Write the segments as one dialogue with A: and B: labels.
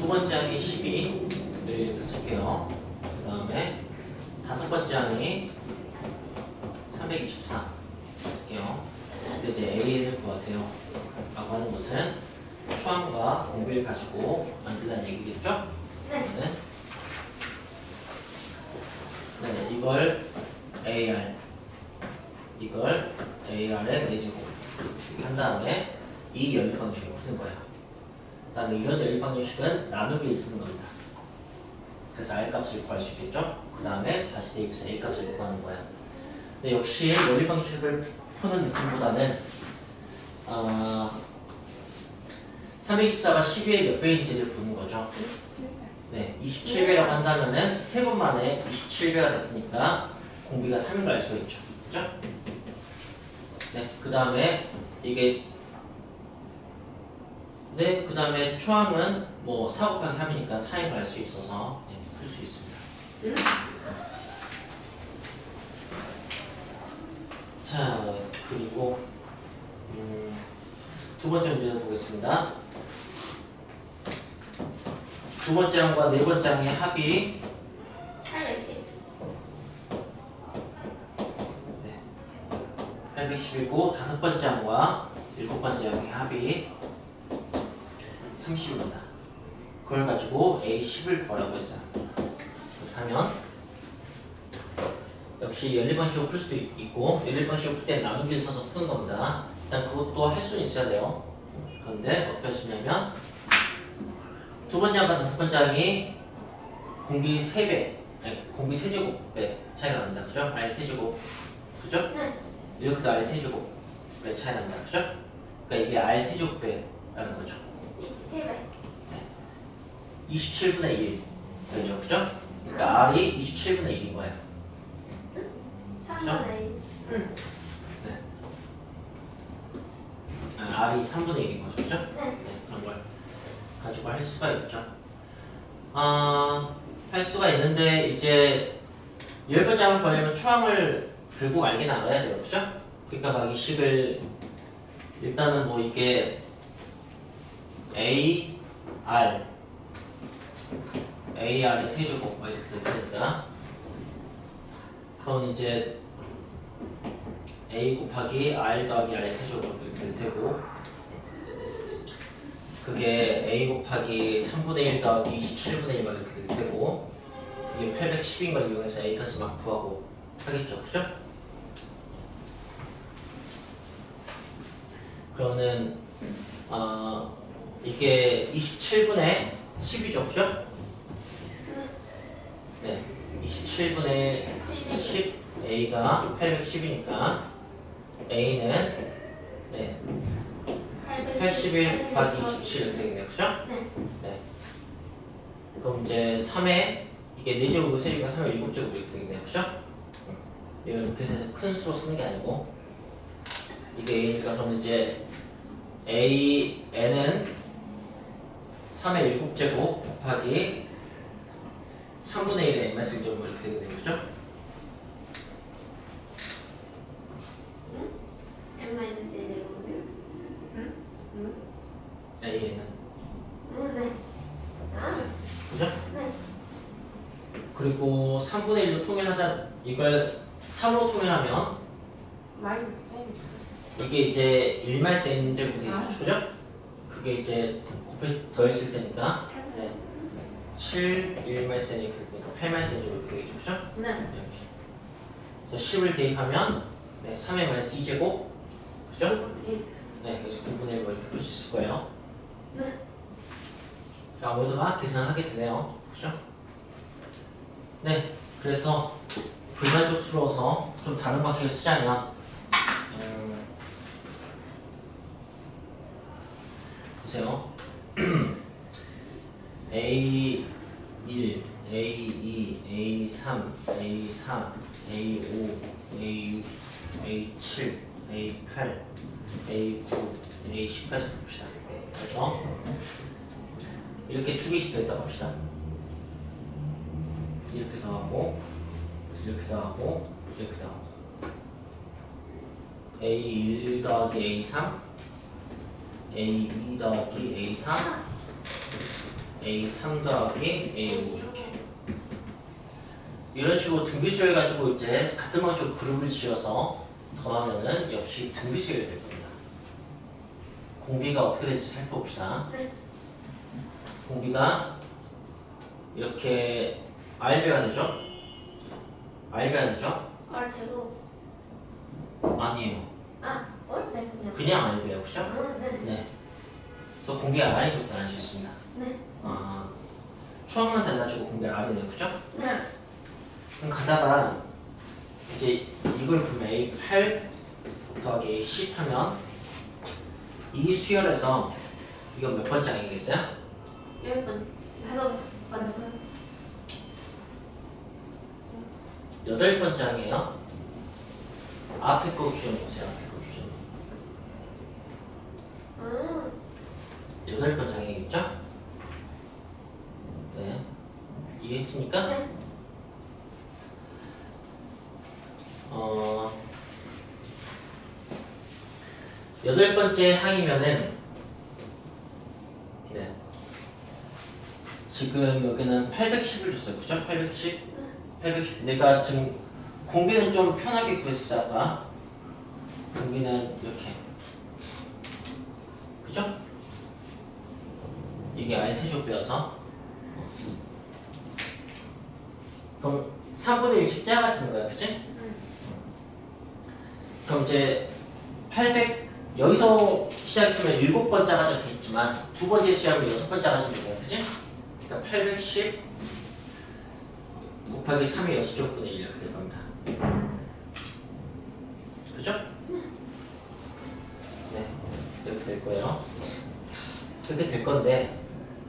A: 두 번째 항이 12 이렇게 쓸게요. 그 다음에 다섯 번째 항이 324 쓸게요. 근데 이제 A를 구하세요 라고 하는 것은 초항과 공비를 가지고 만들다는 얘기겠죠? 네. 네, 이걸 AR 이걸 AR의 4제곱 이렇게 한 다음에 이 연립 방식을 푸는 거예요. 그 다음에 이런 연립 방식은 나누기를 쓰는 겁니다. 그래서 R 값을 구할 수 있겠죠? 그 다음에 다시 대입해서 A 값을 구하는 거예요. 근데 역시 연립 방식을 푸는 느낌보다는 324가 12의 몇 배인지를 보는 거죠. 네, 27배라고 한다면은 세 번 만에 27배가 됐으니까 공비가 3인 걸 알 수가 있죠. 그죠? 네, 그 다음에 이게 네, 그 다음에 초항은 뭐 4 곱하기 3이니까 4인 걸 알 수 있어서 네, 풀 수 있습니다. 자, 그리고 두 번째 문제를 보겠습니다. 두 번째 항과 네 번째 항의 합이 810이고 다섯 번째 항과 일곱 번째 항의 합이 30입니다. 그걸 가지고 A10을 구하라고 했어요. 그렇다면 역시 연립방식으로 풀 수도 있고 연립방식으로 풀 때 나누기를 써서 푸는 겁니다. 일단 그것도 할 수는 있어야 돼요. 그런데 어떻게 하시냐면 두 번째 항과 다섯 번째 항이 공비 3배, 아니 공비 세제곱배 차이가 납니다. 그죠? R 세제곱, 그죠? 이렇게도 R 세제곱배 차이 납니다. 그죠? 그러니까 이게 R 세제곱배라는 거죠. 27분의 1 되죠, 그죠? 그러니까 R이 27분의 1인 거예요.
B: 3분의 1.
A: 네. R이 3분의 1인 거죠, 그죠?
B: 네.
A: 그런 걸 가지고 할 수가 있죠. 할 수가 있는데 이제 열 번째 항을 보려면 초항을 결국 알긴 알아야 돼요, 그죠? 그러니까 막 이 식을 일단은 뭐 이게 AR이 세제곱 막 이렇게 될 테니까 그럼 이제 A 곱하기 R 더하기 R 세제곱 이렇게 될 테고 그게 A 곱하기 3분의 1 더하기 27분의 1 막 이렇게 될 테고 그게 810인 걸 이용해서 A 값을 막 구하고 하겠죠, 그죠? 그러면 이게 27분의 10이죠, 그죠? 네, 27분의 10 A가 810이니까 A는 네, 81 곱하기 27 이렇게 되겠네요, 그죠? 네. 그럼 이제 3에 이게 4제곱이고 세제곱이니까 3에 7제곱 이렇게 되겠네요, 그죠? 이걸 이렇게 해서 큰 수로 쓰는 게 아니고 이게 A니까 그럼 이제 N은 3의 7제곱 곱하기 3분의 1의 n-1제곱 이렇게 되게 되는 거죠?
B: n-1제곱이요?
A: A는
B: 네.
A: 그죠?
B: 네.
A: 그리고 3분의 1로 통일하자 이걸 3으로 통일하면 이게 이제 1-n제곱이 되겠죠? 그죠? 그게 이제 곱해 더해질 테니까 네. 7, 1-n이 이렇게 되니까 8-n제곱 이렇게 되겠죠? 그죠?
B: 네.
A: 이렇게 그래서 10을 대입하면 네, 3의 -2제곱 그죠? 네, 그래서 9분의 1 이렇게 풀 수 있을 거예요.
B: 네.
A: 자, 아무래도 막 계산하게 되네요. 그죠? 네, 그래서 불만족스러워서 좀 다른 방식을 쓰자면 보세요. A1, A2, A3, A4, A5, A6, A7, A8, A9, A10까지 봅시다. 그래서 이렇게 두 개씩 더했다고 합시다. 이렇게 더하고 이렇게 더하고 이렇게 더하고 A1 더하기 A3 A2 더하기 A4 A3 더하기 A5 이렇게 이런 식으로 등비수열 가지고 이제 같은 방식으로 그룹을 지어서 더하면은 역시 등비수열이 될 겁니다. 공비가 어떻게 될지 살펴봅시다.
B: 네.
A: 공비가 이렇게 R배가 되죠? R배가 되죠?
B: 얼 되고.
A: 아니에요.
B: 아, 얼 돼, 그냥.
A: 그냥 R배요. 그죠?
B: 아, 네.
A: 네. 그래서 공비가 R이 그렇게 나올 수 있습니다.
B: 네.
A: 추억만 달라지고 공비가 R이네요. 그죠?
B: 네.
A: 그럼 가다가 이제 이걸 보면 A8 더하기 A10 하면 이 수열에서 이건 몇 번째 항이겠어요?
B: 10번. 5번.
A: 8번째 항이에요. 앞에 거 기준 보세요. 앞에 거 기준. 8번째 항이겠죠? 네. 이해했습니까?
B: 네.
A: 여덟 번째 항이면은 네. 지금 여기는 810을 줬어요. 그죠? 810? 810. 내가 지금 공비는 좀 편하게 구했어요. 아까 공비는 이렇게 그죠? 이게 R세제곱이어서 그럼 3분의 1씩 작아지는 거야. 그치? 그럼 이제 800 여기서 시작했으면 7번 작아졌겠지만 두 번째 시작하면 6번 작아지는 거야. 그치? 그러니까 810 곱하기 3의 6제곱분의 1 이렇게 될 겁니다. 그죠? 네. 이렇게 될 거예요. 이렇게 될 건데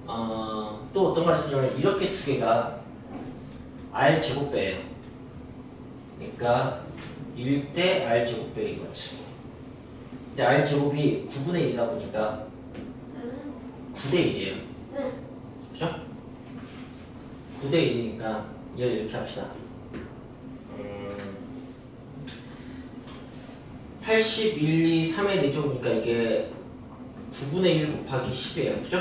A: 또 어떤 말씀드리면 이렇게 두 개가 R 제곱배예요. 그러니까 1대 R 제곱배인 거지. 근데 R 제곱이 9분의 1이다 보니까 9대 1이에요.
B: 네.
A: 그죠? 9대 1이니까 얘를 이렇게 합시다. 81, 2, 3의 4제곱이니까 이게 9분의 1 곱하기 10이에요. 그죠?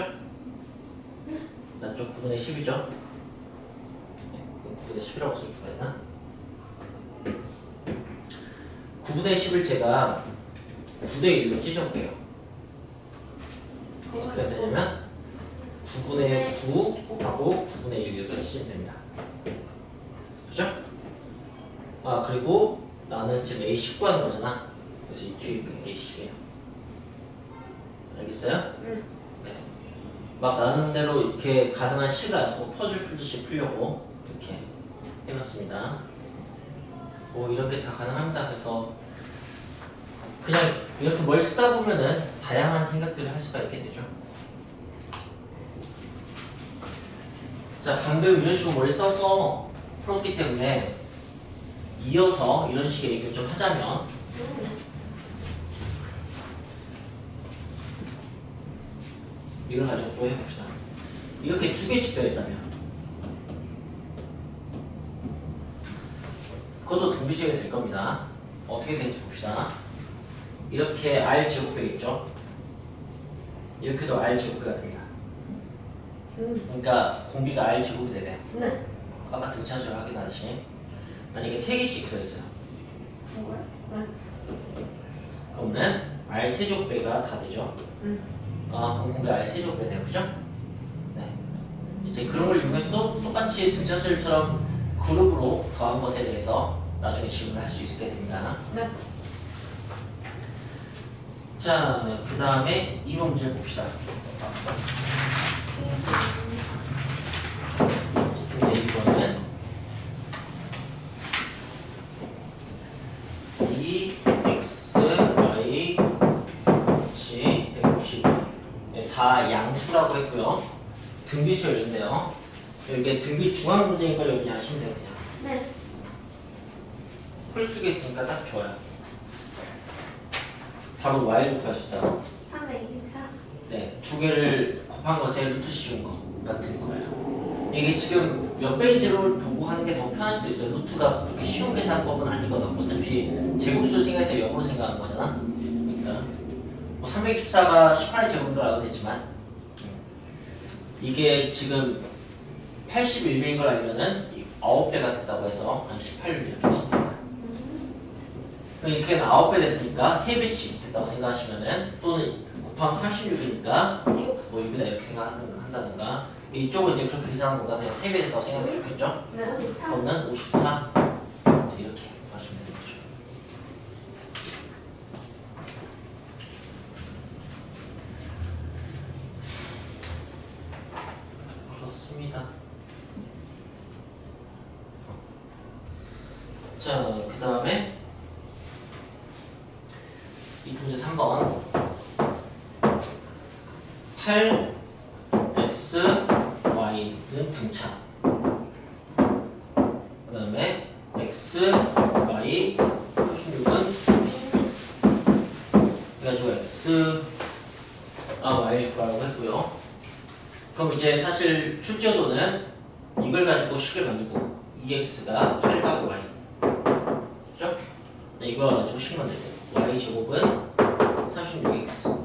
A: 맞죠? 9분의 10이죠? 그럼 9분의 10이라고 쓸 수가 있나? 9분의 10을 제가 9대 1로 찢어볼게요. 어떻게 되냐면 9분의 9하고 9분의 1 이렇게 찢으면 됩니다. 그죠? 그리고 나는 지금 A10 구하는 거잖아. 그래서 이 뒤에 그 A10이에요. 알겠어요? 네. 막 나는 대로 이렇게 가능한 식을 안 쓰고 퍼즐 풀듯이 풀려고 이렇게 해봤습니다. 뭐 이렇게 다 가능합니다. 그래서 그냥 이렇게 뭘 쓰다 보면은 다양한 생각들을 할 수가 있게 되죠. 자, 방금 이런 식으로 뭘 써서 풀었기 때문에 이어서 이런 식의 얘기를 좀 하자면 이걸 가지고 또 해봅시다. 이렇게 두 개씩 되어 있다면 그것도 등비식이 될 겁니다. 어떻게 되는지 봅시다. 이렇게 R 제곱배 있죠? 이렇게도 R 제곱배가 됩니다. 그러니까 공비가 R 제곱이 되네요.
B: 네.
A: 아까 등차수를 확인하듯이 만약에 3개씩 들어있어요. 그러면 R 세제곱배가 다 되죠? 그럼 공비 R 세제곱배네요. 그죠? 네. 이제 그런 걸 이용해서도 똑같이 등차수처럼 그룹으로 더한 것에 대해서 나중에 질문을 할 수 있게 됩니다.
B: 네.
A: 자, 그 다음에 이 문제를 봅시다. 이제 이거는 2x, y, 같이 160 다 양수라고 했고요. 등비수열인데요. 이게 등비 중앙 문제니까 여기 그냥 하시면 돼요. 그냥.
B: 네.
A: 풀수가 있으니까 딱 좋아요. 바로 y를 구하시다.
B: 324.
A: 네, 두 개를 곱한 것에 루트 씌운 것 같은 거예요. 이게 지금 몇 페이지를 보고 하는 게 더 편할 수도 있어요. 루트가 그렇게 쉬운 계산법은 아니거든. 어차피 제곱수를 생각해서 역으로 생각하는 거잖아. 그러니까 뭐 364가 18의 제곱으로 알아도 되지만 이게 지금 81배인 걸 알면은 9배가 됐다고 해서 한 18배 이렇게 하시면 됩니다. 그러니까 9배 됐으니까 3배씩 됐다고 생각하시면은 또는 곱하면 36이니까 뭐 6이다 이렇게 생각한다든가 이쪽은 이제 그렇게 계산한 거보다 그냥 3배 됐다고 생각해 주겠죠?
B: 네, 54.
A: 그러면 54 네, 이렇게 하시면 되는 거죠. 그렇습니다. 자, 그 다음에 이 문제 3번 8x y는 등차 그 다음에 x, y, 36은 그래가지고 x, y를 구하라고 했고요. 그럼 이제 사실 출제도는 이걸 가지고 식을 만들고 2x가 8 곱하기 y 그죠? 이걸 가지고 식 만들고 y 제곱은 36x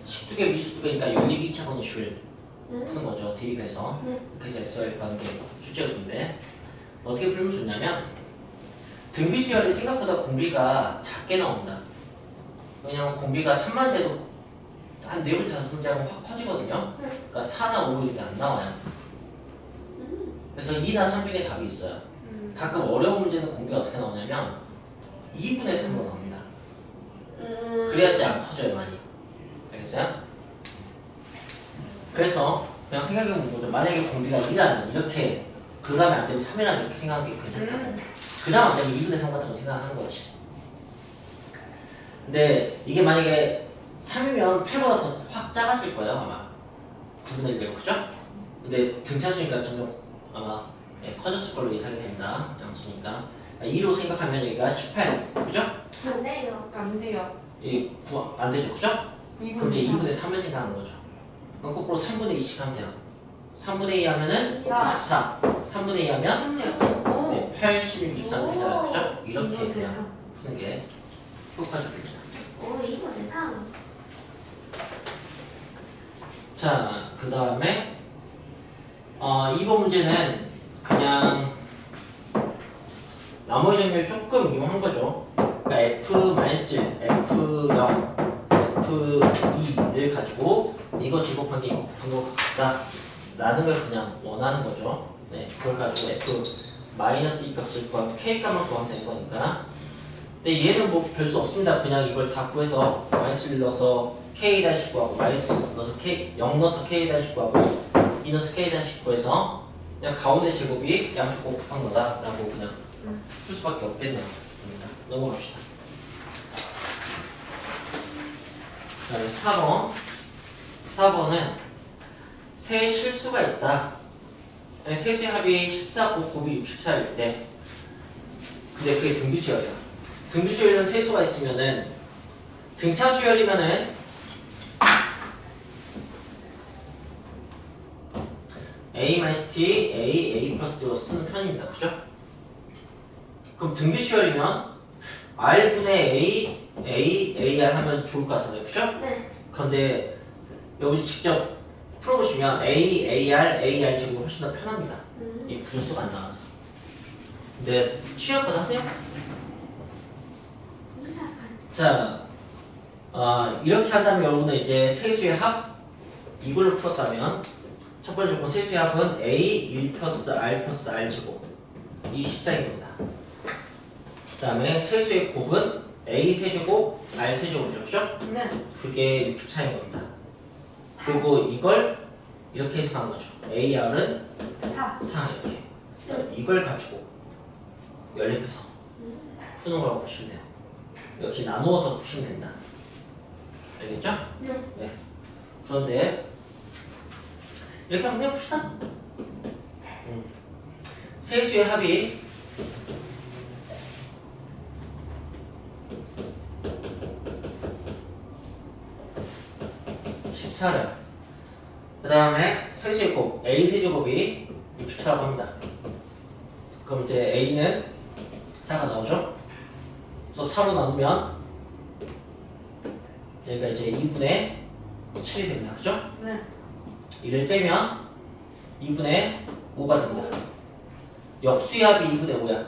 A: 식 두 개 미수 두 개니까 연립 2차 방식을 푸는 거죠. 대입해서 그래서 xy를 구하는 게 출제도인데 어떻게 풀면 좋냐면 등비수열이 생각보다 공비가 작게 나온다. 왜냐면 공비가 3만 돼도 한 4문제 5문제하면 확 커지거든요. 그러니까 4나 5 이렇게 안 나와요. 그래서 2나 3 중에 답이 있어요. 가끔 어려운 문제는 공비가 어떻게 나오냐면 2분의 3으로 나옵니다. 그래야지 안 커져요 많이. 알겠어요? 그래서 그냥 생각해보는 거죠. 만약에 공비가 2라면 이렇게 그 다음에 안 되면 3이라면 이렇게 생각하는 게 괜찮다고. 그 다음 안 되면 2분의 3 같은 거 생각하는 거지. 근데 이게 만약에 3이면 8보다 더 확 작아질 거예요 아마 9분의 1대로 그죠? 근데 등차수니까 점점 아마 커졌을 걸로 예상이 됩니다. 양수니까 2로 생각하면 여기가 18 그죠?
B: 안 돼요.
C: 안 돼요.
A: 이 9 안 되죠 그죠? 그럼 이제 2분의 3을 생각하는 거죠. 그럼 거꾸로 3분의 2씩 하면 돼요. 3분의 2 하면은 24 3분의 2 하면
C: 3년.
A: 네, 80, 63 되잖아요 그죠? 이렇게
C: 이분의
A: 그냥
C: 삼.
A: 푸는 게 효과적이죠.
B: 오, 2분의 3.
A: 자, 그 다음에 2번 문제는 그냥 나머지 정렬 조금 이용한 거죠. 그러니까 F-1, F0, F2를 가지고 이거 제곱한 게 이거 곱한 거 같다 라는 걸 그냥 원하는 거죠. 네, 그걸 가지고 F-2 값을 구하면 K 값만 구하면 되는 거니까. 근데 얘는 뭐 별 수 없습니다. 그냥 이걸 다 구해서 마이너스를 넣어서 K 다시 구하고 마이너스 넣어서 K 0 넣어서 K 다시 구하고 2 넣어서 K 다시 구해서 그냥 가운데 제곱이 양쪽 곱한 거다라고 그냥 풀 수밖에 없겠네요. 넘어갑시다. 그다음에 4번 4번은 세 실수가 있다. 세수의 합이 14, 곱이 64일 때 근데 그게 등비수열이야. 등비수열은 세수가 있으면은 등차수열이면은 A-T, A 플러스 D로 쓰는 편입니다. 그죠? 그럼 등비수열이면 R분의 AR 하면 좋을 것 같잖아요. 그죠?
B: 네.
A: 그런데 여기 직접 풀어보시면 AR 제곱이 훨씬 더 편합니다. 이 분수가 안 나와서. 근데 취약분 하세요? 자, 이렇게 한다면 여러분은 이제 세수의 합 이걸로 풀었다면 첫 번째 조건 세수의 합은 A 1 플러스 R 플러스 R 제곱 이 14인 겁니다. 그 다음에 세수의 곱은 A 세제곱 R 세제곱이죠. 그죠?
C: 네.
A: 그게 64인 겁니다. 그리고 이걸 이렇게 해석한 거죠. AR은 4 이렇게. 이걸 가지고 연립해서 푸는 거라고 보시면 돼요. 역시 나누어서 푸시면 된다. 알겠죠? 네. 그런데 이렇게 한번 해봅시다. 세수의 합이 그 다음에 세수의 곱 A 세제곱이 64라고 합니다. 그럼 이제 A는 4가 나오죠? 그래서 4로 나누면 여기가 이제 2분의 7이 됩니다. 그죠?
C: 네.
A: 1을 빼면 2분의 5가 됩니다. 역수합이 2분의 5야.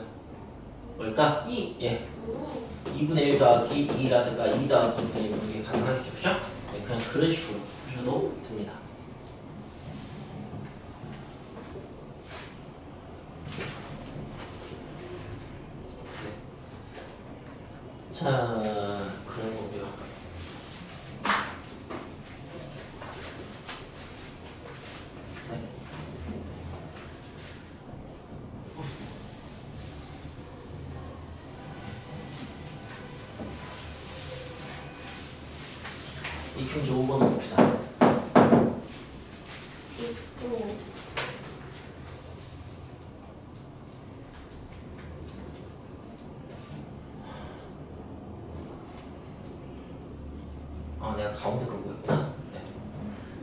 A: 뭘까?
C: 2.
A: 예.
B: 오.
A: 2분의 1 더하기 2라든가 2 더하기 2분의 1 이런 게 가능하겠죠. 그죠? 네, 그냥 그런 식으로 푸셔도 됩니다. 네. 자, 그런 거고요. 네. 이 경제 5번 봅시다.
B: 있고.
A: 아, 내가 가운데 그거였구나. 네.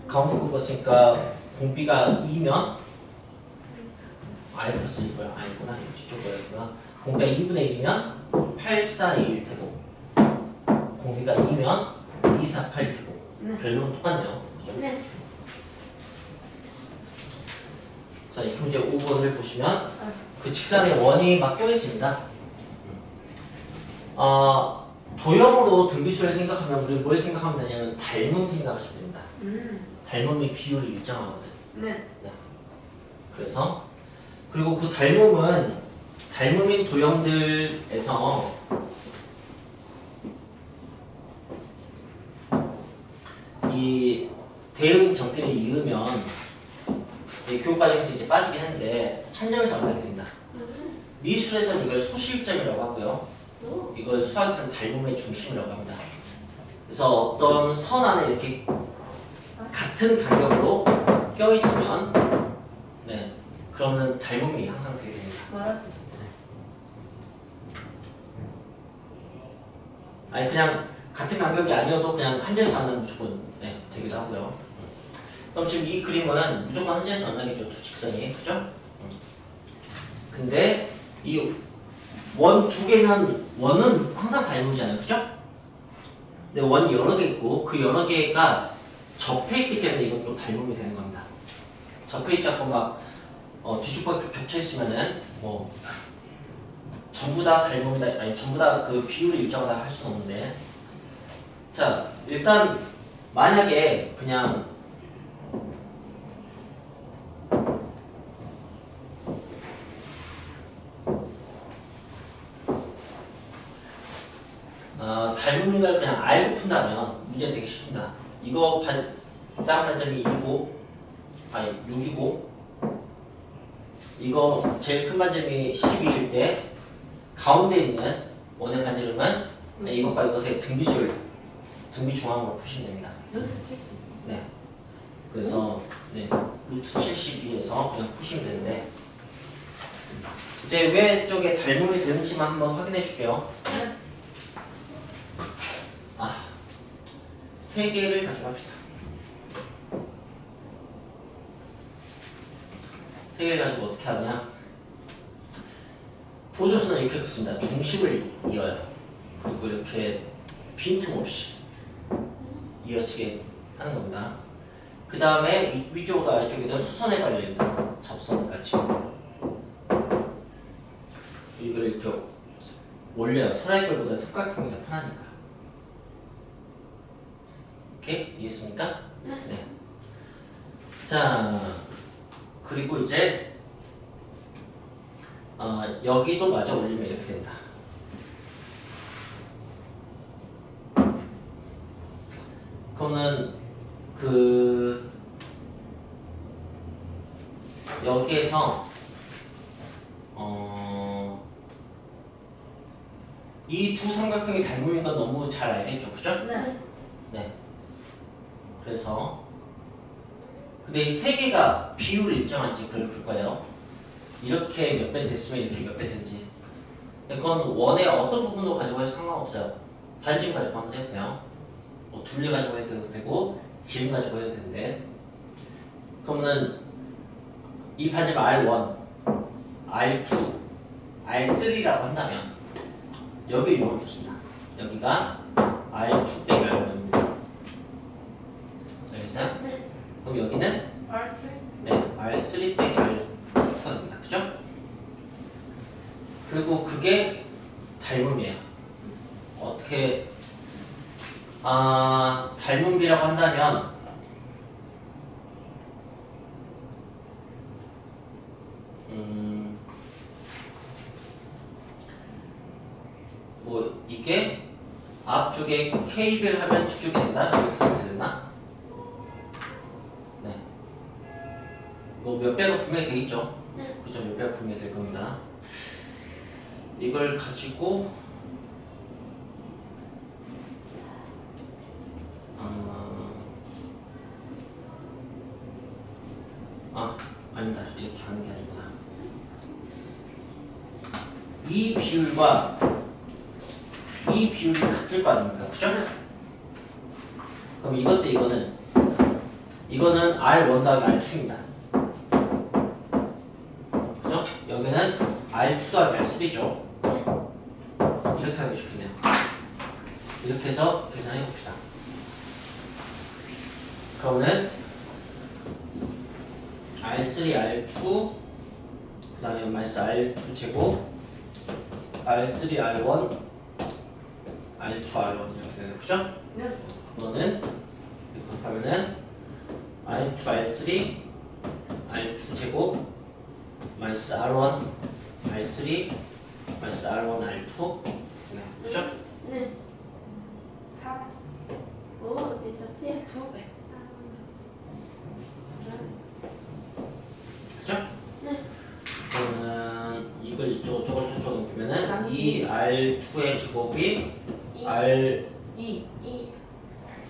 A: 가운데 그거였으니까 공비가 2면 I 플러스 2거야. 아니구나. 이거 뒤쪽 거였구나. 공비가 2분의 1이면 8, 4, 2일 테고 공비가 2면 2, 4, 8일 테고
C: 네.
A: 결론은 똑같네요. 그죠?
B: 네.
A: 자, 이 문제 5번을 보시면 그 직선에 원이 막혀 있습니다. 도형으로 등비수를 생각하면 우리 뭘 생각하면 되냐면 닮음 생각하시면 됩니다. 닮음의 비율이 일정하거든.
C: 네.
A: 그래서 그리고 그 닮음인 도형들에서 이 대응 정편이 이으면 교육 과정에서 이제 빠지긴 했는데 한 점에서 만나게 됩니다. 미술에서는 이걸 소실점이라고 하고요.
B: 오.
A: 이걸 수학에서는 닮음의 중심이라고 합니다. 그래서 어떤 선 안에 이렇게 같은 간격으로 껴있으면 네, 그러면 닮음이 항상 되게 됩니다.
C: 말할
A: 아니 그냥 같은 간격이 아니어도 그냥 한 점에서 만나면 무조건 네, 되기도 하고요. 그럼 지금 이 그림은 무조건 한 점에서 만나겠죠. 두 직선이. 그죠? 근데 이 원 두 개면 원은 항상 닮음이잖아요. 그죠? 근데 원이 여러 개 있고 그 여러 개가 접해 있기 때문에 이건 또 닮음이 되는 겁니다. 접해 있지 않고 막 뒤죽박죽 겹쳐 있으면은 뭐 전부 다 닮음이다, 아니 전부 다 그 비율이 일정하다 할 수는 없는데, 자 일단 만약에 그냥 닮음인 걸 그냥 알고 푼다면 문제 되게 쉽습니다. 이거 작은 반점이 2고 아니 6이고 이거 제일 큰 반점이 12일 때 가운데 있는 원의 반지름은 이것과 이것의 등비 중앙으로 푸시면 됩니다. 네. 그래서 네, 루트 72에서 그냥 푸시면 되는데 이제 왜 쪽에 닮음이 되는지만 한번 확인해 줄게요. 세 개를 가져갑시다. 세 개를 가지고 어떻게 하냐? 보조선은 이렇게 긋습니다. 중심을 이어요. 그리고 이렇게 빈틈없이 이어지게 하는 겁니다. 그 다음에 위쪽으로 아래쪽에다 수선에 발립니다. 접선까지. 이걸 이렇게 올려요. 사다리꼴보다 삼각형이 더 편하니까. 오케이? 이해했습니까? 네. 자, 그리고 이제 여기도 마저 올리면 이렇게 된다. 그러면 여기에서 이 두 삼각형이 닮음인 건 너무 잘 알겠죠, 그죠?
C: 네.
A: 네. 그래서 근데 이 세 개가 비율이 일정한지 그걸 볼 거예요. 이렇게 몇 배 됐으면 이렇게 몇 배 되는지. 그건 원의 어떤 부분으로 가지고 해도 상관없어요. 반지름 가지고 하면 돼요. 그냥 뭐 둘레 가지고 해도 되고 지름 가지고 해도 되는데, 그러면 이 반지름 R1, R2, R3라고 한다면 여기 이용을 줬습니다. 여기가 R2 빼기 R1입니다. 알겠어요?
B: 네.
A: 그럼 여기는 네, R3 빼기 R2가 됩니다. 그죠? 그리고 그게 닮음이에요. 어떻게 닮음비라고 한다면 뭐 이게 앞쪽에 K를 하면 뒤쪽에 된다? 이렇게 생각되나? 네. 뭐 몇 배가 분명히 되겠죠?
B: 네.
A: 그죠? 몇 배가 분명히 될 겁니다. 이걸 가지고 아니다. 이렇게 하는 게 아니구나. 이 비율과 이 비율이 같을 거 아닙니까? 그죠? 그럼 이것 대 이거는 R1 더하기 R2입니다. 그죠? 여기는 R2 더하기 R3죠. 이렇게 하고 싶네요. 이렇게 해서 계산해 봅시다. 그러면은 R3, R2 그 다음에 마이너스 R2 제곱 R3, R1 R2, R1 이렇게 되는 거죠?
B: 네.
A: 그거는 이렇게 하면은 R2, R3 R2 제곱 마이너스 R1 R3 마이너스 R1 R2 그죠?
B: 네. 오, 디스피어.
C: 2배.
A: 그죠?
B: 네.
A: 그러면 이걸 이쪽으로 넘기면은 2R2의 제곱이 R
C: 2.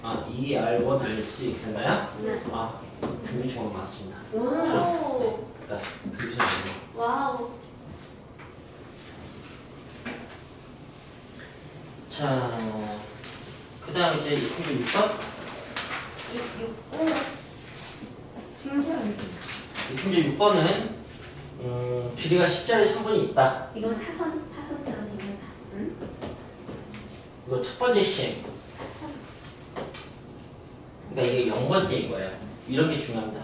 A: 2R1 R3 이렇게 되나요?
B: 네.
A: 등비 중앙 맞습니다.
B: 오.
A: 그러니까 등비 중앙.
B: 와우.
A: 자, 그 다음 이제 26번.
B: 6.
C: 신기하네.
A: 이제 6번은 길이가 10자리 3분이 있다.
B: 이건 타선처럼 생겼다. 응?
A: 이거 첫 번째 시행. 그러니까 이게 0번째인 거예요. 이런 게 중요합니다.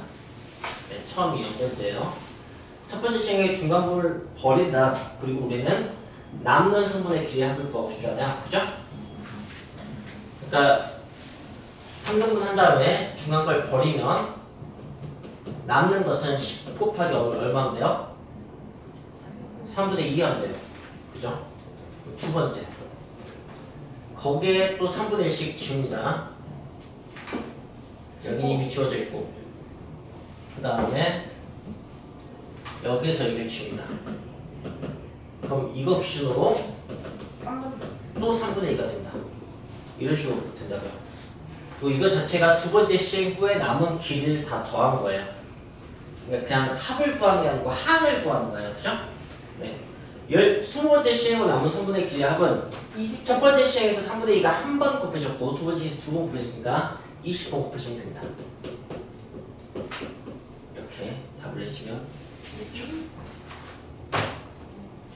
A: 네, 처음이 0번째예요. 첫 번째 시행의 중간부를 버린다. 그리고 우리는 남는 성분의 길이 합을 구하고 싶잖아요. 그죠? 그러니까 3등분 한 다음에 중간 걸 버리면 남는 것은 10 곱하기 얼마인데요? 3분의 2 하면 돼요. 그죠? 두 번째. 거기에 또 3분의 1씩 지웁니다. 여기 이미 지워져 있고. 그 다음에 여기서 여기를 지웁니다. 그럼 이거 기준으로 또 3분의 2가 된다. 이런 식으로 된다고요. 그리고 이거 자체가 두 번째 시행 후에 남은 길이를 다 더한 거예요. 그러니까 그냥 합을 구하는 게 아니고 항을 구하는 거예요. 그죠? 네. 20번째 시행 후 남은 3분의 길이의 합은
C: 20.
A: 첫 번째 시행에서 3분의 2가 한 번 곱해졌고 두 번째에서 두 번 곱해졌으니까 20번 곱해주면 됩니다. 이렇게 답을 내시면 되겠죠.